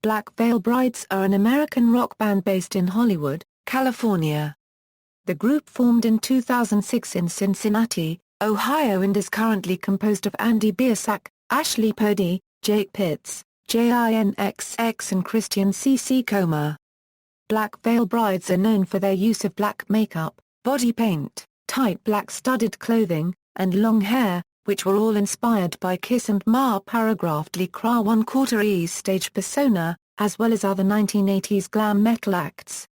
Black Veil Brides are an American rock band based in Hollywood, California. The group formed in 2006 in Cincinnati, Ohio and is currently composed of Andy Biersack, Ashley Purdy, Jake Pitts, Jinxx and Christian C.C. Coma. Black Veil Brides are known for their use of black makeup, body paint, tight black studded clothing, and long hair, which were all inspired by Kiss and Mötley Crüe 1/4 stage persona, as well as other 1980s glam metal acts.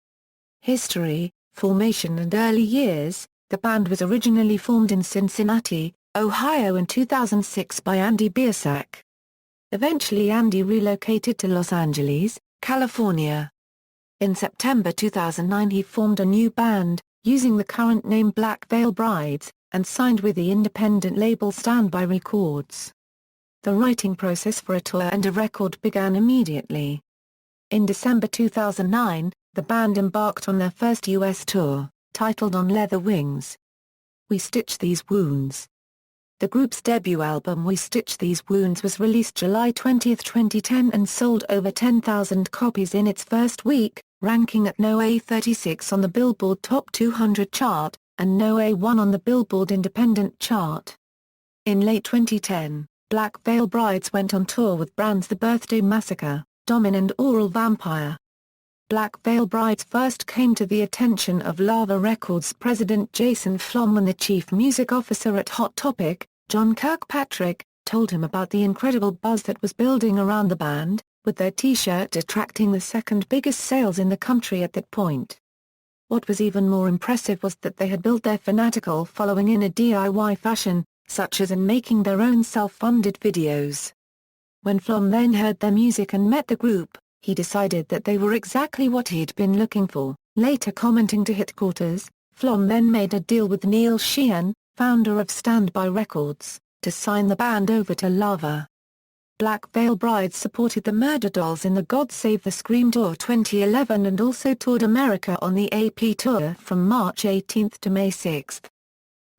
History, formation and early years. The band was originally formed in Cincinnati, Ohio in 2006 by Andy Biersack. Eventually Andy relocated to Los Angeles, California. In September 2009 he formed a new band, using the current name Black Veil Brides, and signed with the independent label Standby Records. The writing process for a tour and a record began immediately. In December 2009, the band embarked on their first U.S. tour, titled On Leather Wings. We Stitch These Wounds. The group's debut album We Stitch These Wounds was released July 20, 2010 and sold over 10,000 copies in its first week, ranking at No. 36 on the Billboard Top 200 chart, and No. 1 on the Billboard Independent chart. In late 2010, Black Veil Brides went on tour with bands The Birthday Massacre, Domin and Oral Vampire. Black Veil Brides first came to the attention of Lava Records president Jason Flom when the chief music officer at Hot Topic, John Kirkpatrick, told him about the incredible buzz that was building around the band, with their T-shirt attracting the second biggest sales in the country at that point. What was even more impressive was that they had built their fanatical following in a DIY fashion, such as in making their own self-funded videos. When Flom then heard their music and met the group, he decided that they were exactly what he'd been looking for. Later commenting to Headquarters, Flom then made a deal with Neil Sheehan, founder of Standby Records, to sign the band over to Lava. Black Veil Brides supported the Murder Dolls in the God Save the Scream Tour 2011 and also toured America on the AP Tour from March 18 to May 6.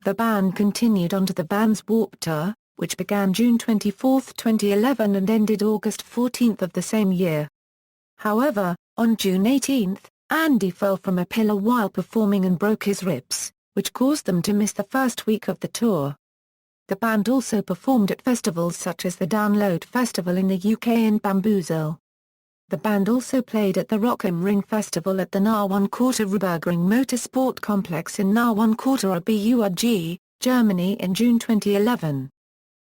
The band continued onto the band's Warped Tour, which began June 24, 2011 and ended August 14 of the same year. However, on June 18, Andy fell from a pillar while performing and broke his ribs, which caused them to miss the first week of the tour. The band also performed at festivals such as the Download Festival in the UK and Bamboozle. The band also played at the Rock am Ring Festival at the Nürburgring Motorsport Complex in Nürburgring, Germany in June 2011.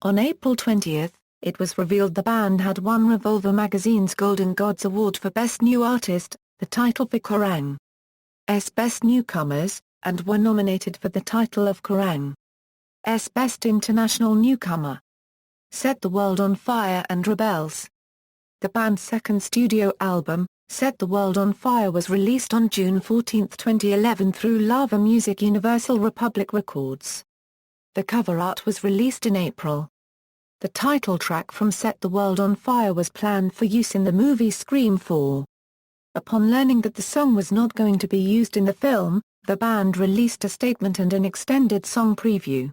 On April 20, it was revealed the band had won Revolver magazine's Golden Gods Award for Best New Artist, the title for Kerrang's Best Newcomers, and were nominated for the title of Kerrang's Best International Newcomer. Set the World on Fire and Rebels. The band's second studio album, Set the World on Fire, was released on June 14, 2011 through Lava Music Universal Republic Records. The cover art was released in April. The title track from Set the World on Fire was planned for use in the movie Scream 4. Upon learning that the song was not going to be used in the film, the band released a statement and an extended song preview.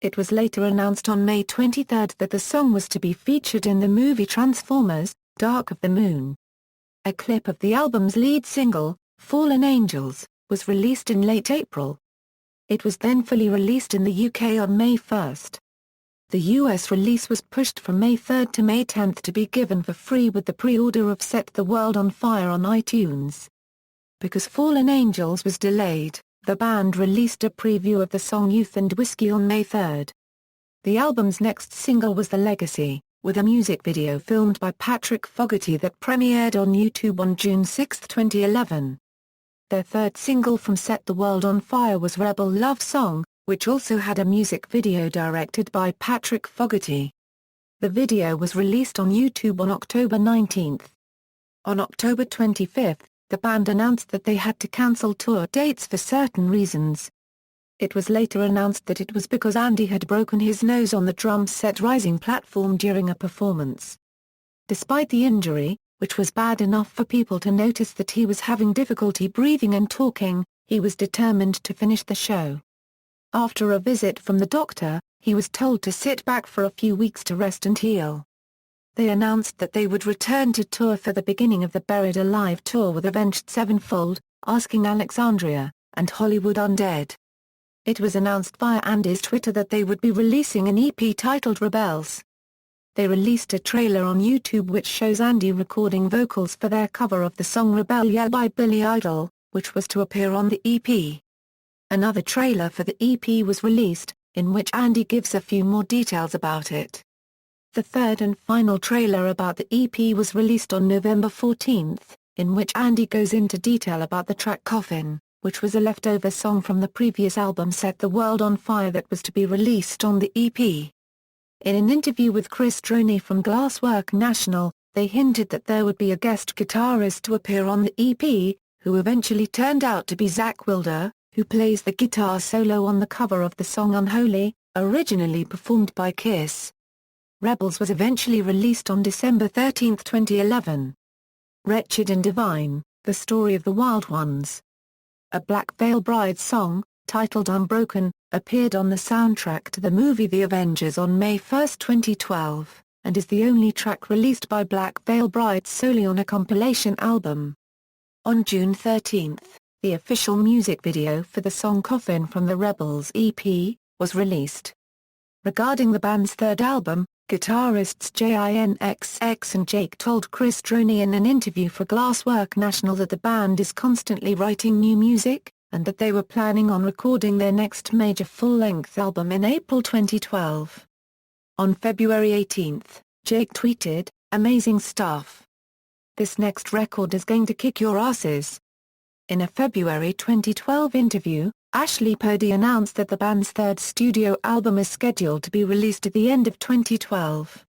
It was later announced on May 23 that the song was to be featured in the movie Transformers: Dark of the Moon. A clip of the album's lead single, Fallen Angels, was released in late April. It was then fully released in the UK on May 1. The US release was pushed from May 3 to May 10 to be given for free with the pre-order of Set the World on Fire on iTunes. Because Fallen Angels was delayed, the band released a preview of the song Youth and Whiskey on May 3. The album's next single was The Legacy, with a music video filmed by Patrick Fogarty that premiered on YouTube on June 6, 2011. Their third single from Set the World on Fire was Rebel Love Song, which also had a music video directed by Patrick Fogarty. The video was released on YouTube on October 19. On October 25, the band announced that they had to cancel tour dates for certain reasons. It was later announced that it was because Andy had broken his nose on the drum set rising platform during a performance. Despite the injury, which was bad enough for people to notice that he was having difficulty breathing and talking, he was determined to finish the show. After a visit from the doctor, he was told to sit back for a few weeks to rest and heal. they announced that they would return to tour for the beginning of the Buried Alive tour with Avenged Sevenfold, Asking Alexandria, and Hollywood Undead. It was announced via Andy's Twitter that they would be releasing an EP titled Rebels. They released a trailer on YouTube which shows Andy recording vocals for their cover of the song Rebel Yell by Billy Idol, which was to appear on the EP. Another trailer for the EP was released, in which Andy gives a few more details about it. The third and final trailer about the EP was released on November 14, in which Andy goes into detail about the track Coffin, which was a leftover song from the previous album Set the World on Fire that was to be released on the EP. In an interview with Chris Droney from Glasswork National, they hinted that there would be a guest guitarist to appear on the EP, who eventually turned out to be Zakk Wylde, who plays the guitar solo on the cover of the song Unholy, originally performed by Kiss. Rebels was eventually released on December 13, 2011. Wretched and Divine, The Story of the Wild Ones. A Black Veil Bride song, titled Unbroken, appeared on the soundtrack to the movie The Avengers on May 1, 2012, and is the only track released by Black Veil Bride solely on a compilation album. On June 13, the official music video for the song Coffin from the Rebels EP was released. Regarding the band's third album, guitarists Jinxx and Jake told Chris Droney in an interview for Glasswork National that the band is constantly writing new music, and that they were planning on recording their next major full-length album in April 2012. On February 18, Jake tweeted, "Amazing stuff. This next record is going to kick your asses." In a February 2012 interview, Ashley Purdy announced that the band's third studio album is scheduled to be released at the end of 2012.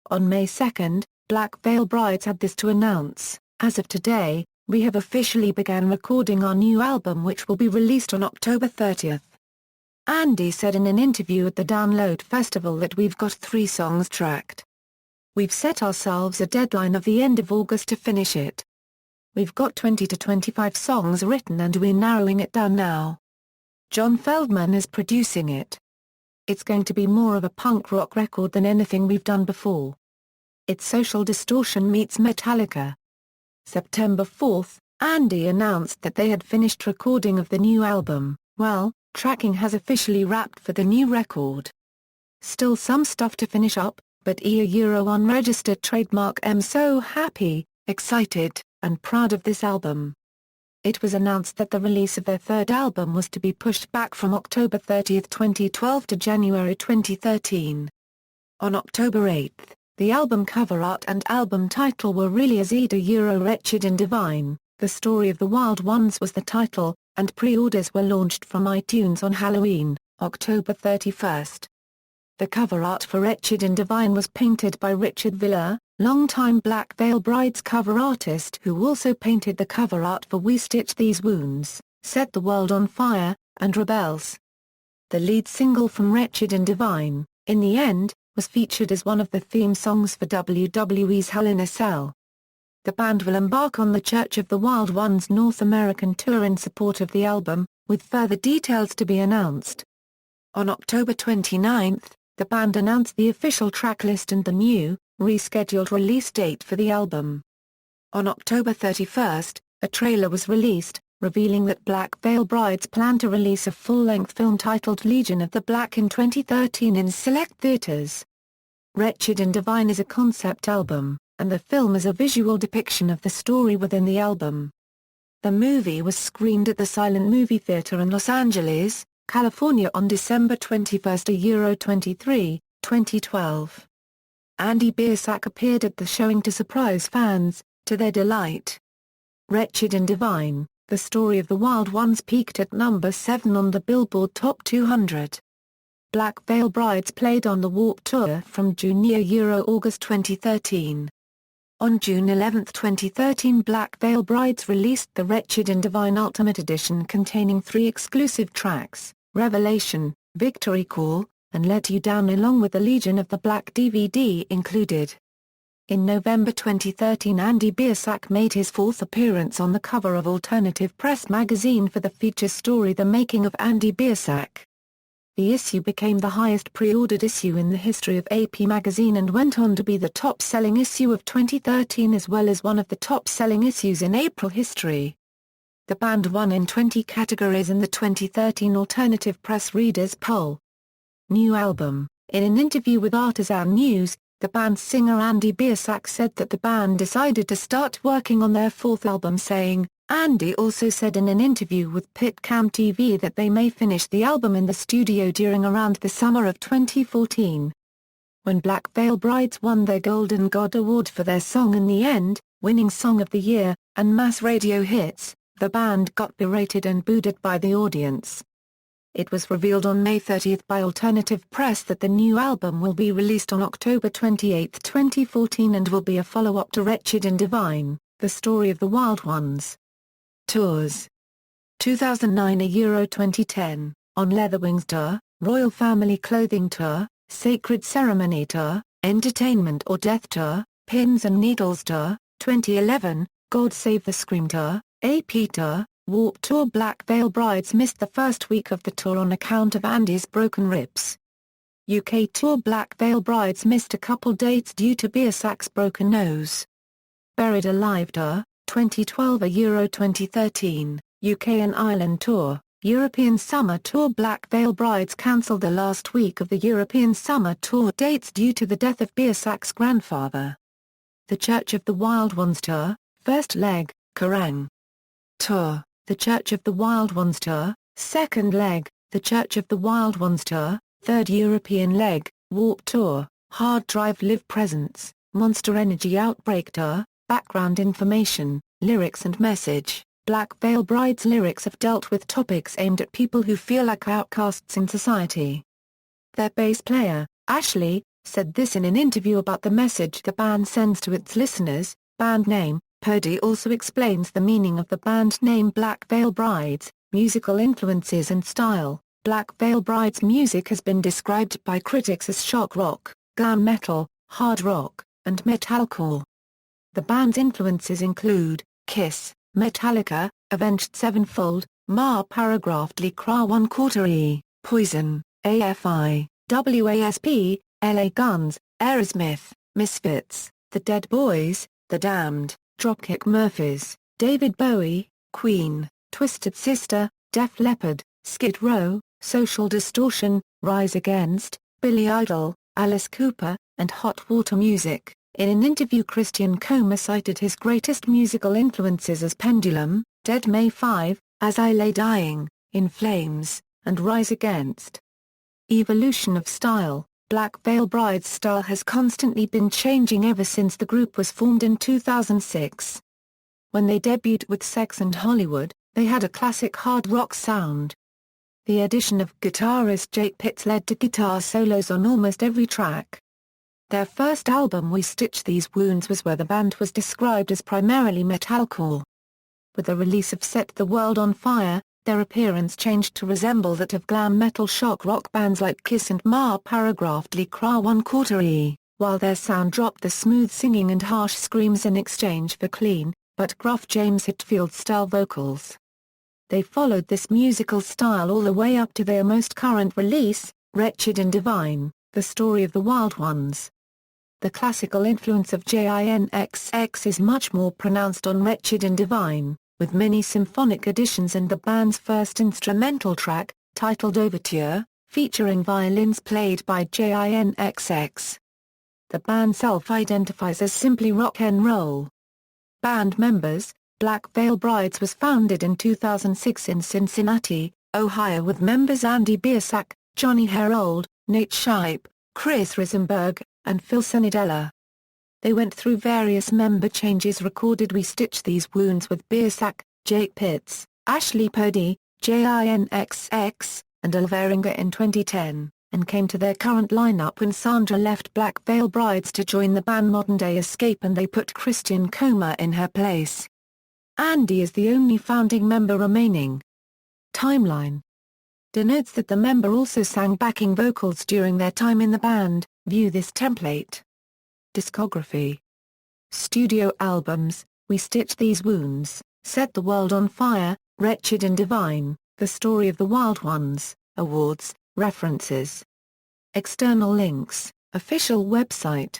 On May 2, Black Veil Brides had this to announce: "As of today, we have officially begun recording our new album which will be released on October 30. Andy said in an interview at the Download Festival that we've got 3 songs tracked. We've set ourselves a deadline of the end of August to finish it. We've got 20 to 25 songs written and we're narrowing it down now. John Feldman is producing it. It's going to be more of a punk rock record than anything we've done before. It's Social Distortion meets Metallica." September 4, Andy announced that they had finished recording of the new album. "Well, tracking has officially wrapped for the new record. Still some stuff to finish up, but Euro unregistered trademark. I'm so happy, excited, and proud of this album." It was announced that the release of their third album was to be pushed back from October 30, 2012 to January 2013. On October 8, the album cover art and album title were really Azida Euro Wretched and Divine, The Story of the Wild Ones was the title, and pre-orders were launched from iTunes on Halloween, October 31. The cover art for Wretched and Divine was painted by Richard Villa, longtime Black Veil Brides cover artist who also painted the cover art for We Stitch These Wounds, Set the World on Fire, and Rebels. The lead single from Wretched and Divine, In the End, was featured as one of the theme songs for WWE's Hell in a Cell. The band will embark on the Church of the Wild Ones North American tour in support of the album, with further details to be announced. On October 29, the band announced the official track list and the new, rescheduled release date for the album. On October 31, a trailer was released, revealing that Black Veil Brides plan to release a full-length film titled Legion of the Black in 2013 in select theaters. Wretched and Divine is a concept album, and the film is a visual depiction of the story within the album. The movie was screened at the Silent Movie Theater in Los Angeles, California on December 21, Euro 23, 2012. Andy Biersack appeared at the showing to surprise fans, to their delight. Wretched and Divine, The Story of the Wild Ones peaked at number 7 on the Billboard Top 200. Black Veil Brides played on the Warped Tour from June Euro August 2013. On June 11, 2013, Black Veil Brides released the Wretched and Divine Ultimate Edition containing 3 exclusive tracks, Revelation, Victory Call, and Let You Down, along with the Legion of the Black DVD included. In November 2013, Andy Biersack made his 4th appearance on the cover of Alternative Press magazine for the feature story The Making of Andy Biersack. The issue became the highest pre-ordered issue in the history of AP magazine and went on to be the top-selling issue of 2013 as well as one of the top-selling issues in April history. The band won in 20 categories in the 2013 Alternative Press Readers' Poll. New album. In an interview with Artisan News, the band's singer Andy Biersack said that the band decided to start working on their fourth album saying, Andy also said in an interview with Pitcam TV that they may finish the album in the studio during around the summer of 2014. When Black Veil Brides won their Golden God Award for their song In the End, winning Song of the Year, and mass radio hits, the band got berated and booed by the audience. It was revealed on May 30 by Alternative Press that the new album will be released on October 28, 2014 and will be a follow-up to Wretched and Divine, The Story of the Wild Ones. Tours. 2009 a Euro 2010, On Leatherwings Tour, Royal Family Clothing Tour, Sacred Ceremony Tour, Entertainment or Death Tour, Pins and Needles Tour, 2011, God Save the Scream Tour, AP Tour, Warped Tour. Black Veil Brides missed the first week of the tour on account of Andy's broken ribs. UK Tour. Black Veil Brides missed a couple dates due to Biersack's broken nose. Buried Alive Tour, 2012 a Euro 2013, UK and Ireland Tour, European Summer Tour. Black Veil Brides cancelled the last week of the European Summer Tour dates due to the death of Biersack's grandfather. The Church of the Wild Ones Tour, first leg, Kerrang! Tour, The Church of the Wild Ones Tour, second leg, The Church of the Wild Ones Tour, third European leg, Warped Tour, Hard Drive Live Presence, Monster Energy Outbreak Tour. Background information, lyrics and message. Black Veil Brides' lyrics have dealt with topics aimed at people who feel like outcasts in society. Their bass player, Ashley, said this in an interview about the message the band sends to its listeners. Band name, Purdy also explains the meaning of the band name Black Veil Brides, musical influences and style. Black Veil Brides' music has been described by critics as shock rock, glam metal, hard rock, and metalcore. The band's influences include Kiss, Metallica, Avenged Sevenfold, Ma Paragraphedly Crüe 1/4 E, Poison, AFI, WASP, LA Guns, Aerosmith, Misfits, The Dead Boys, The Damned, Dropkick Murphys, David Bowie, Queen, Twisted Sister, Def Leppard, Skid Row, Social Distortion, Rise Against, Billy Idol, Alice Cooper, and Hot Water Music. In an interview Coma cited his greatest musical influences as Pendulum, Dead May 5, As I Lay Dying, In Flames, and Rise Against. Evolution of style. Black Veil Brides' style has constantly been changing ever since the group was formed in 2006. When they debuted with Sex and Hollywood, they had a classic hard rock sound. The addition of guitarist Jake Pitts led to guitar solos on almost every track. Their first album We Stitch These Wounds was where the band was described as primarily metalcore. With the release of Set the World on Fire, their appearance changed to resemble that of glam metal shock rock bands like Kiss and Ma Paragraphedly Crüe 1/4 E, while their sound dropped the smooth singing and harsh screams in exchange for clean, but gruff James Hetfield-style vocals. They followed this musical style all the way up to their most current release, Wretched and Divine, The Story of the Wild Ones. The classical influence of Jinxx is much more pronounced on Wretched and Divine, with many symphonic additions and the band's first instrumental track, titled Overture, featuring violins played by Jinxx. The band self-identifies as simply rock and roll. Band members. Black Veil Brides was founded in 2006 in Cincinnati, Ohio with members Andy Biersack, Johnny Herold, Nate Shipe, Chris Risenberg, and Phil Senidella. They went through various member changes. Recorded We Stitch These Wounds with Biersack, Jake Pitts, Ashley Purdy, Jinxx, and Elveringer in 2010, and came to their current lineup when Sandra left Black Veil Brides to join the band Modern Day Escape and they put Christian Coma in her place. Andy is the only founding member remaining. Timeline denotes that the member also sang backing vocals during their time in the band. View this template. Discography. Studio albums: We Stitch These Wounds, Set the World on Fire, Wretched and Divine, The Story of the Wild Ones. Awards: References. External links, official website.